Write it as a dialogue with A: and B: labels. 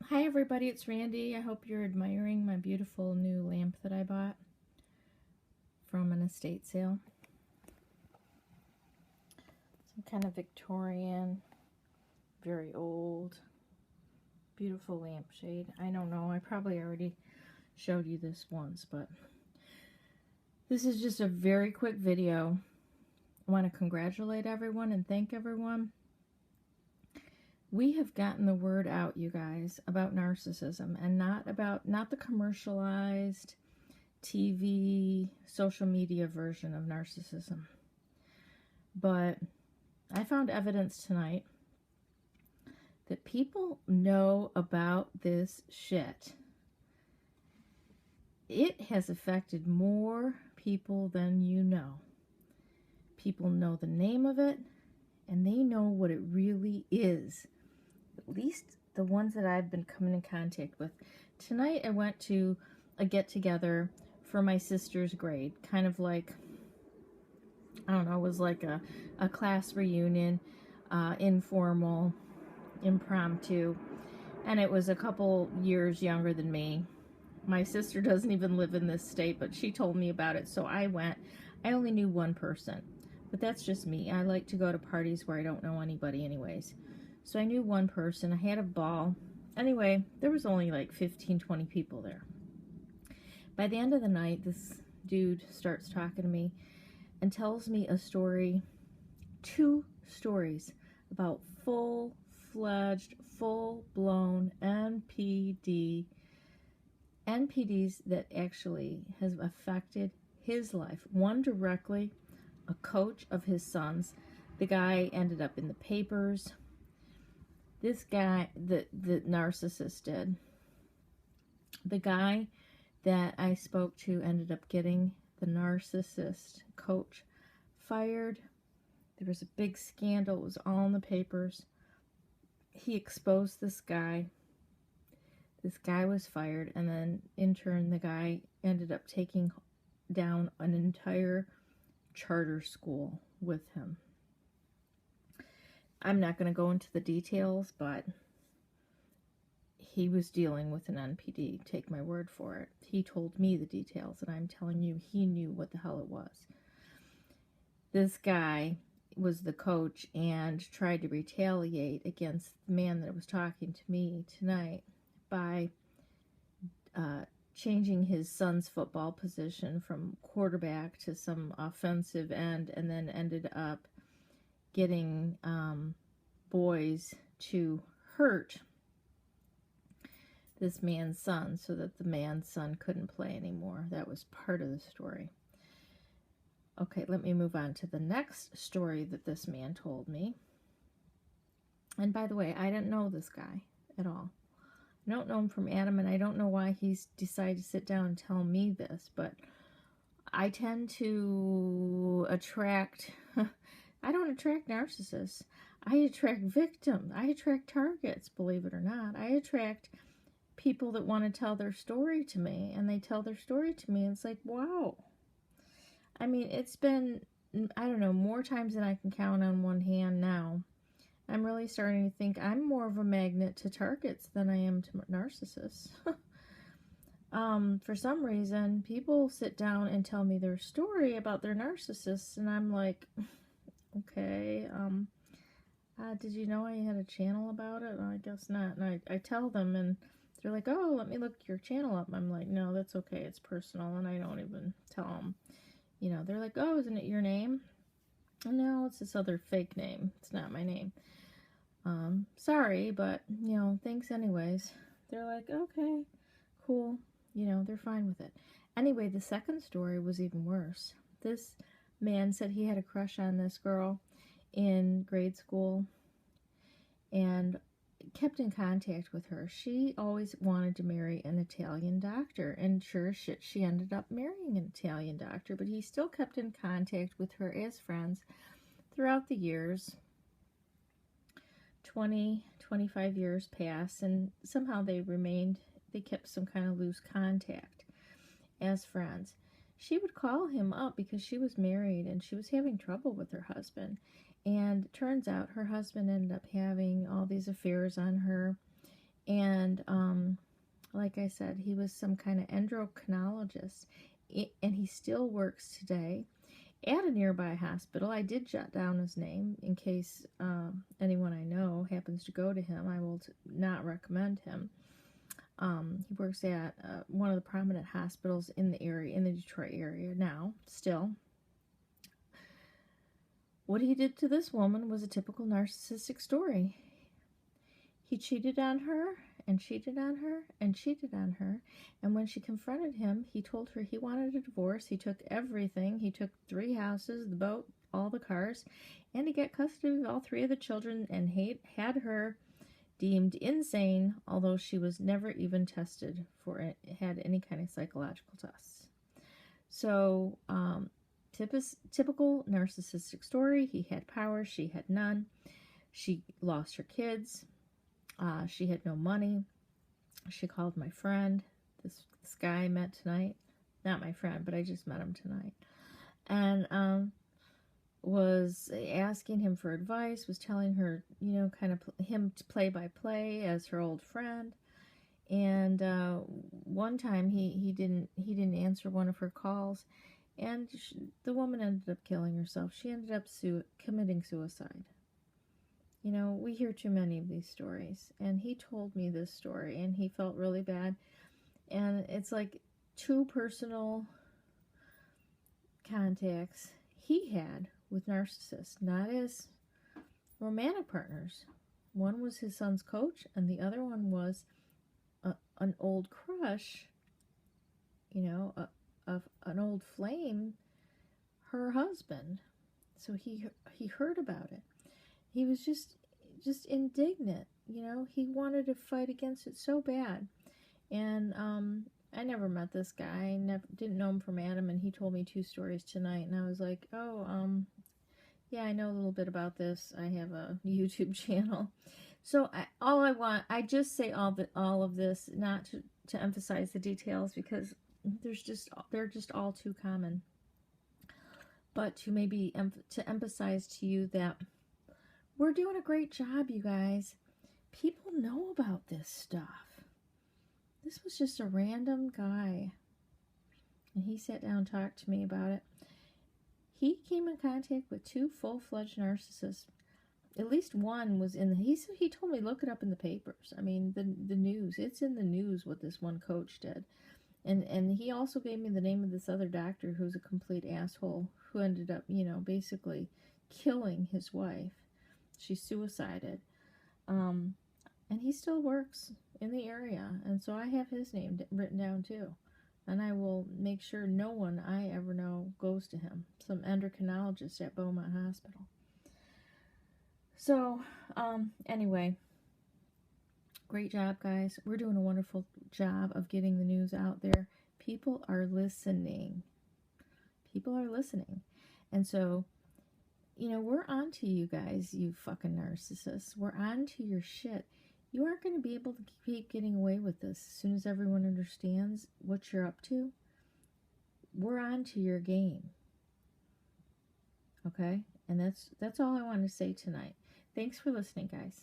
A: Hi everybody, it's Randy. I hope you're admiring my beautiful new lamp that I bought from an estate sale. Some kind of Victorian, very old, beautiful lampshade. I don't know, I probably already showed you this once, but this is just a very quick video. I want to congratulate everyone and thank everyone. We have gotten the word out, you guys, about narcissism, and not the commercialized TV, social media version of narcissism. But I found evidence tonight that people know about this shit. It has affected more people than you know. People know the name of it, and they know what it really is. At least the ones that I've been coming in contact with. Tonight I went to a get-together for my sister's grade, kind of like, I don't know, it was like a class reunion, informal, impromptu, and it was a couple years younger than me. My sister doesn't even live in this state, but she told me about it, so I went. I only knew one person, but that's just me. I like to go to parties where I don't know anybody anyways. So I knew one person. I had a ball. Anyway, there was only like 15, 20 people there. By the end of the night, this dude starts talking to me and tells me a story, 2 stories about full-fledged, full-blown NPDs that actually has affected his life. One directly, a coach of his sons. The guy ended up in the papers. This guy, the narcissist did. The guy that I spoke to ended up getting the narcissist coach fired. There was a big scandal. It was all in the papers. He exposed this guy. This guy was fired, and then in turn the guy ended up taking down an entire charter school with him. I'm not going to go into the details, but he was dealing with an NPD. Take my word for it. He told me the details, and I'm telling you, he knew what the hell it was. This guy was the coach and tried to retaliate against the man that was talking to me tonight by changing his son's football position from quarterback to some offensive end, and then ended up getting boys to hurt this man's son so that the man's son couldn't play anymore. That was part of the story. Okay, let me move on to the next story that this man told me. And by the way, I didn't know this guy at all. I don't know him from Adam, and I don't know why he's decided to sit down and tell me this, but I tend to attract, I don't attract narcissists. I attract victims. I attract targets, believe it or not. I attract people that want to tell their story to me, and they tell their story to me, and it's like, wow. I mean, it's been, I don't know, more times than I can count on one hand now. I'm really starting to think I'm more of a magnet to targets than I am to narcissists. For some reason, people sit down and tell me their story about their narcissists, and I'm like, okay, did you know I had a channel about it? I guess not. And I tell them, and they're like, oh, let me look your channel up. I'm like, no, that's okay. It's personal, and I don't even tell them. You know, they're like, oh, isn't it your name? No, it's this other fake name. It's not my name. Sorry, but, you know, thanks anyways. They're like, okay, cool. You know, they're fine with it. Anyway, the second story was even worse. This man said he had a crush on this girl in grade school and kept in contact with her. She always wanted to marry an Italian doctor, and sure as shit, she ended up marrying an Italian doctor, but he still kept in contact with her as friends throughout the years. 20, 25 years passed, and somehow they kept some kind of loose contact as friends. She would call him up because she was married and she was having trouble with her husband. And it turns out her husband ended up having all these affairs on her, And like I said, he was some kind of endocrinologist, and he still works today at a nearby hospital. I did jot down his name in case anyone I know happens to go to him. I will not recommend him. He works at one of the prominent hospitals in the area, in the Detroit area now, still. What he did to this woman was a typical narcissistic story. He cheated on her and cheated on her and cheated on her. And when she confronted him, he told her he wanted a divorce. He took everything. He took 3 houses, the boat, all the cars, and he got custody of all 3 of the children and had her deemed insane, although she was never even tested for it, had any kind of psychological tests. So, typical narcissistic story. He had power, she had none. She lost her kids. She had no money. She called my friend, this guy I met tonight. Not my friend, but I just met him tonight. And was asking him for advice, was telling her, kind of him to play by play as her old friend. And one time he didn't answer one of her calls, and the woman ended up killing herself. She ended up committing suicide. We hear too many of these stories, and he told me this story, and he felt really bad. And it's like 2 personal contacts he had with narcissists, not as romantic partners. One was his son's coach, and the other one was an old crush, of an old flame, her husband. So he heard about it. He was just indignant, he wanted to fight against it so bad. And I never met this guy, didn't know him from Adam, and he told me 2 stories tonight, and I was like, oh, yeah, I know a little bit about this. I have a YouTube channel. So I just say all of this, not to emphasize the details, because they're just all too common, but to maybe to emphasize to you that we're doing a great job, you guys. People know about this stuff. This was just a random guy, and he sat down and talked to me about it. He came in contact with 2 full-fledged narcissists. At least one was he told me, look it up in the papers. I mean, the news. It's in the news what this one coach did. And he also gave me the name of this other doctor who's a complete asshole, who ended up, basically killing his wife. She suicided. And he still works in the area. And so I have his name written down too. And I will make sure no one I ever know goes to him. Some endocrinologist at Beaumont Hospital. So, anyway, great job, guys. We're doing a wonderful job of getting the news out there. People are listening. People are listening. And so, we're on to you guys, you fucking narcissists. We're on to your shit. You aren't going to be able to keep getting away with this as soon as everyone understands what you're up to. We're on to your game. Okay? And that's all I want to say tonight. Thanks for listening, guys.